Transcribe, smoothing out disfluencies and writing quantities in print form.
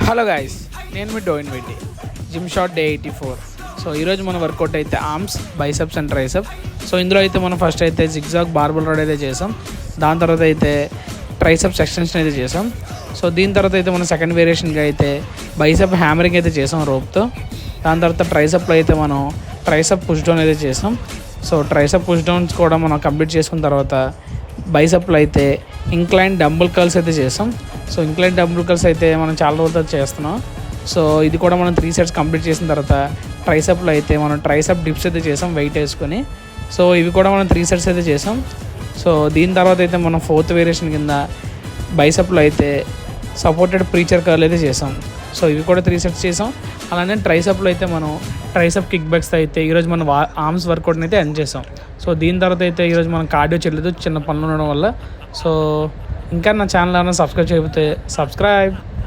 Hello guys, నేను మీ డోయిన్ వెట్టి gym shot day 84. So ఈరోజు మన వర్కౌట్ అయితే arms, biceps and tricep. So ఇందులో అయితే మనం ఫస్ట్ అయితే జిగ్జాగ్ బార్బల్ రోడ్ అయితే చేసాం. దాని తర్వాత అయితే ట్రైసెప్స్ ఎక్స్టెన్షన్ అయితే చేసాం. సో దీని తర్వాత అయితే మనం సెకండ్ వేరియేషన్గా అయితే బైసెప్ హ్యామరింగ్ అయితే చేసాం రోప్తో. దాని తర్వాత ట్రైసెప్లో అయితే మనం ట్రైసెప్ పుష్ డౌన్ అయితే చేసాం. సో ట్రైసెప్ పుష్ డౌన్స్ కూడా మనం కంప్లీట్ చేసుకున్న తర్వాత బైసెప్లో అయితే ఇంక్లైన్ డంబుల్ కర్ల్స్ అయితే చేసాం. సో ఇంక్లైన్ డంబుల్ కర్ల్స్ అయితే మనం చాలా రోజులు చేస్తున్నాం. సో ఇది కూడా మనం 3 సెట్స్ కంప్లీట్ చేసిన తర్వాత ట్రైసెప్లో అయితే మనం ట్రైసెప్ డిప్స్ అయితే చేసాం వెయిట్ వేసుకొని. సో ఇవి కూడా మనం 3 సెట్స్ అయితే చేసాం. సో దీని తర్వాత అయితే మనం 4th వేరియేషన్ కింద బైసెప్లో అయితే సపోర్టెడ్ ప్రీచర్ కర్ల్ అయితే చేసాం. సో ఇవి కూడా 3 సెట్స్ చేసాం. అలానే ట్రైసెప్లో అయితే మనం ట్రైసెప్ కిక్ బ్యాక్స్ అయితే ఈరోజు మనం ఆర్మ్స్ వర్కౌట్ని అయితే ఎండ్ చేసాం. సో దీని తర్వాత అయితే ఈరోజు మనం కార్డియో చేయలేదు, చిన్న పనులు ఉండడం వల్ల. సో ఇంకా నా ఛానల్ ఏమైనా సబ్స్క్రైబ్ చేయకపోతే సబ్స్క్రైబ్.